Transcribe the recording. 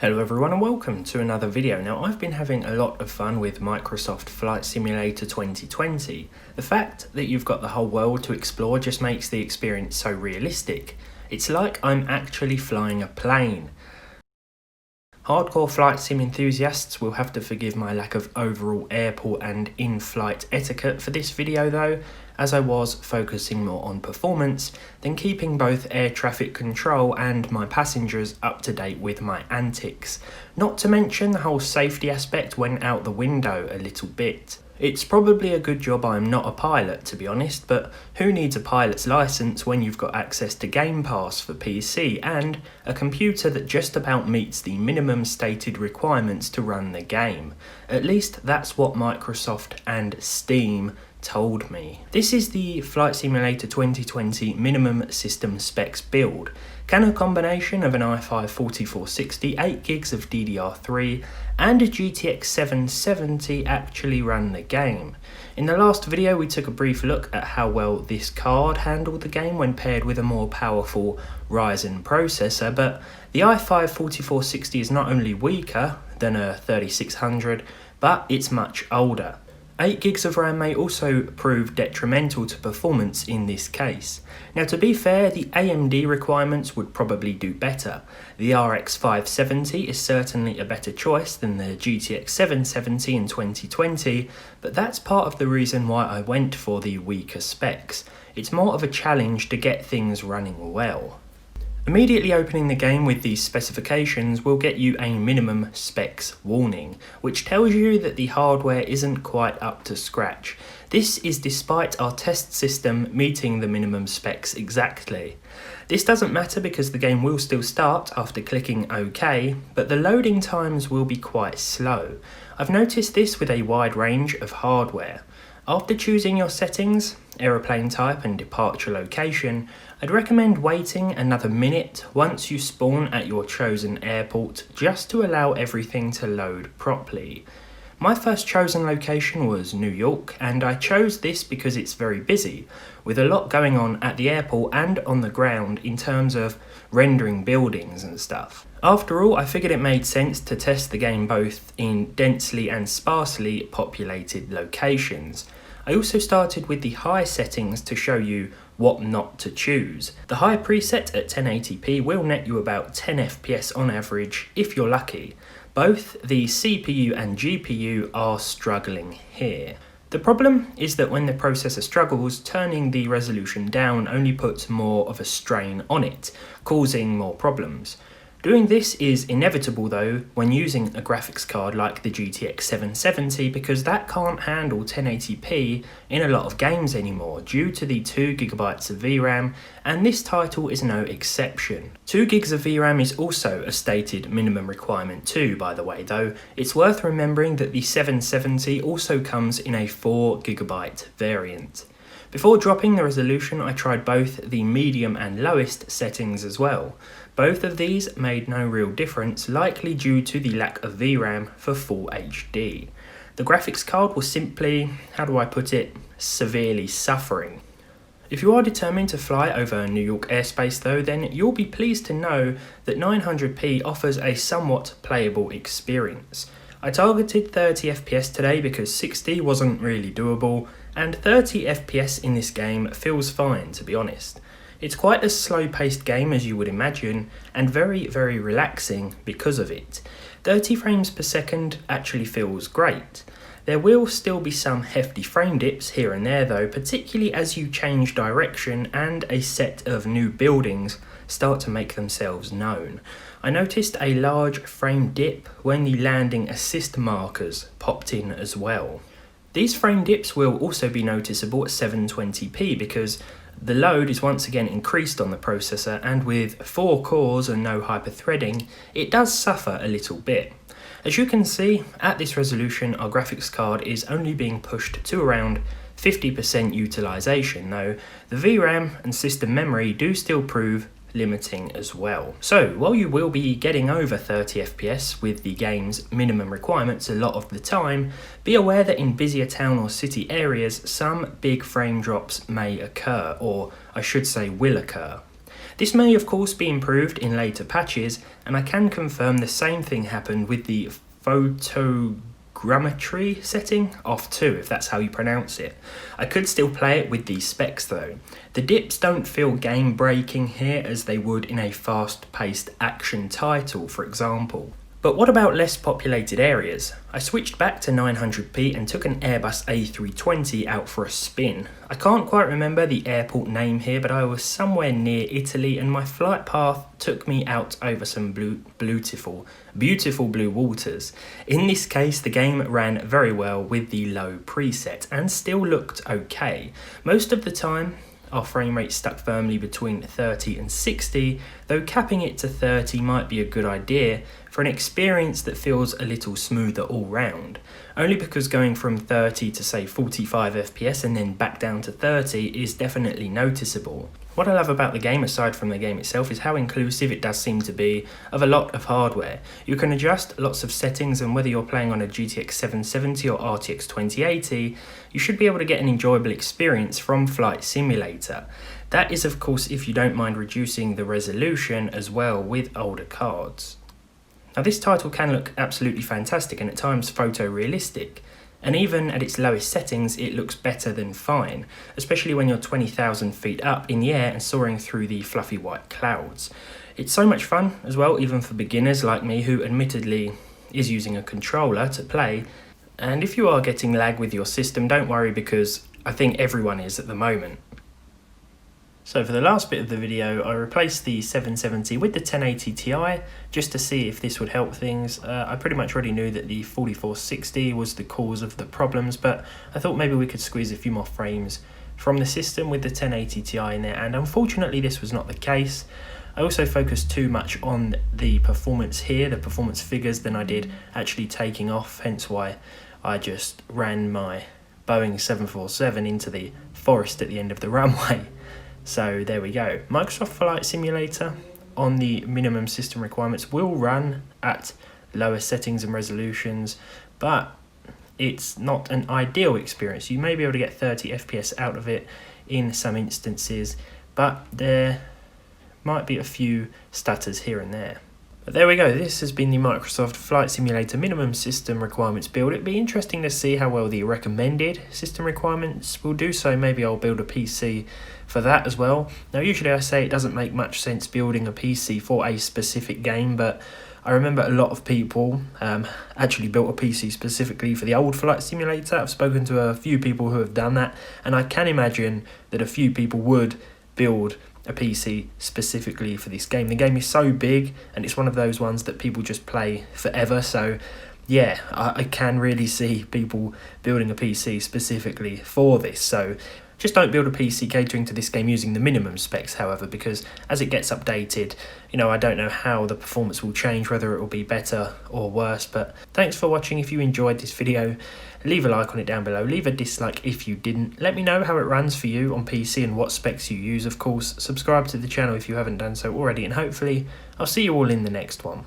Hello everyone and welcome to another video. Now I've been having a lot of fun with Microsoft Flight Simulator 2020. The fact that you've got the whole world to explore just makes the experience so realistic. It's like I'm actually flying a plane. Hardcore flight sim enthusiasts will have to forgive my lack of overall airport and in-flight etiquette for this video though, as I was focusing more on performance than keeping both air traffic control and my passengers up to date with my antics. Not to mention the whole safety aspect went out the window a little bit. It's probably a good job I'm not a pilot, to be honest, but who needs a pilot's license when you've got access to Game Pass for PC and a computer that just about meets the minimum stated requirements to run the game? At least that's what Microsoft and Steam told me. This is the Flight Simulator 2020 minimum system specs build. Can a combination of an i5 4460, 8GB of DDR3 and a GTX 770 actually run the game? In the last video we took a brief look at how well this card handled the game when paired with a more powerful Ryzen processor, but the i5 4460 is not only weaker than a 3600, but it's much older. 8GB of RAM may also prove detrimental to performance in this case. Now to be fair, the AMD requirements would probably do better. The RX 570 is certainly a better choice than the GTX 770 in 2020, but that's part of the reason why I went for the weaker specs. It's more of a challenge to get things running well. Immediately opening the game with these specifications will get you a minimum specs warning, which tells you that the hardware isn't quite up to scratch. This is despite our test system meeting the minimum specs exactly. This doesn't matter because the game will still start after clicking OK, but the loading times will be quite slow. I've noticed this with a wide range of hardware. After choosing your settings, aeroplane type and departure location, I'd recommend waiting another minute once you spawn at your chosen airport just to allow everything to load properly. My first chosen location was New York, and I chose this because it's very busy, with a lot going on at the airport and on the ground in terms of rendering buildings and stuff. After all, I figured it made sense to test the game both in densely and sparsely populated locations. I also started with the high settings to show you what not to choose. The high preset at 1080p will net you about 10 FPS on average if you're lucky. Both the CPU and GPU are struggling here. The problem is that when the processor struggles, turning the resolution down only puts more of a strain on it, causing more problems. Doing this is inevitable though when using a graphics card like the GTX 770 because that can't handle 1080p in a lot of games anymore due to the 2GB of VRAM, and this title is no exception. 2GB of VRAM is also a stated minimum requirement too, by the way, though it's worth remembering that the 770 also comes in a 4GB variant. Before dropping the resolution, I tried both the medium and lowest settings as well. Both of these made no real difference, likely due to the lack of VRAM for Full HD. The graphics card was simply, how do I put it, severely suffering. If you are determined to fly over New York airspace though, then you'll be pleased to know that 900p offers a somewhat playable experience. I targeted 30 FPS today because 60 wasn't really doable, and 30 FPS in this game feels fine, to be honest. It's quite a slow-paced game as you would imagine, and very relaxing because of it. 30 frames per second actually feels great. There will still be some hefty frame dips here and there though, particularly as you change direction and a set of new buildings start to make themselves known. I noticed a large frame dip when the landing assist markers popped in as well. These frame dips will also be noticeable at 720p because the load is once again increased on the processor, and with 4 cores and no hyperthreading, it does suffer a little bit. As you can see, at this resolution our graphics card is only being pushed to around 50% utilization, though the VRAM and system memory do still prove limiting as well. So while you will be getting over 30 FPS with the game's minimum requirements a lot of the time, be aware that in busier town or city areas some big frame drops may occur, or I should say will occur. This may of course be improved in later patches, and I can confirm the same thing happened with the photogrammetry setting off too, if that's how you pronounce it. I could still play it with these specs though. The dips don't feel game breaking here as they would in a fast paced action title, for example. But what about less populated areas? I switched back to 900p and took an Airbus A320 out for a spin. I can't quite remember the airport name here, but I was somewhere near Italy and my flight path took me out over some beautiful blue waters. In this case, the game ran very well with the low preset and still looked okay. Most of the time, our frame rate stuck firmly between 30 and 60, though capping it to 30 might be a good idea for an experience that feels a little smoother all round, only because going from 30 to say 45 FPS and then back down to 30 is definitely noticeable. What I love about the game, aside from the game itself, is how inclusive it does seem to be of a lot of hardware. You can adjust lots of settings, and whether you're playing on a GTX 770 or RTX 2080, you should be able to get an enjoyable experience from Flight Simulator. That is of course if you don't mind reducing the resolution as well with older cards. Now this title can look absolutely fantastic and at times photorealistic. And even at its lowest settings, it looks better than fine, especially when you're 20,000 feet up in the air and soaring through the fluffy white clouds. It's so much fun as well, even for beginners like me who admittedly is using a controller to play. And if you are getting lag with your system, don't worry, because I think everyone is at the moment. So for the last bit of the video, I replaced the 770 with the 1080 Ti just to see if this would help things. I pretty much already knew that the 4460 was the cause of the problems, but I thought maybe we could squeeze a few more frames from the system with the 1080 Ti in there, and unfortunately this was not the case. I also focused too much on the performance here, the performance figures, than I did actually taking off, hence why I just ran my Boeing 747 into the forest at the end of the runway. So there we go. Microsoft Flight Simulator on the minimum system requirements will run at lower settings and resolutions, but it's not an ideal experience. You may be able to get 30 FPS out of it in some instances, but there might be a few stutters here and there. But there we go, this has been the Microsoft Flight Simulator minimum system requirements build. It'd be interesting to see how well the recommended system requirements will do, so maybe I'll build a PC for that as well. Now usually I say it doesn't make much sense building a PC for a specific game, but I remember a lot of people actually built a PC specifically for the old Flight Simulator. I've spoken to a few people who have done that, and I can imagine that a few people would build a PC specifically for this game. The game is so big and it's one of those ones that people just play forever, so yeah, I can really see people building a PC specifically for this. So just don't build a PC catering to this game using the minimum specs, however, because as it gets updated, you know, I don't know how the performance will change, whether it will be better or worse. But thanks for watching. If you enjoyed this video, leave a like on it down below, leave a dislike if you didn't. Let me know how it runs for you on PC and what specs you use, of course. Subscribe to the channel if you haven't done so already, and hopefully I'll see you all in the next one.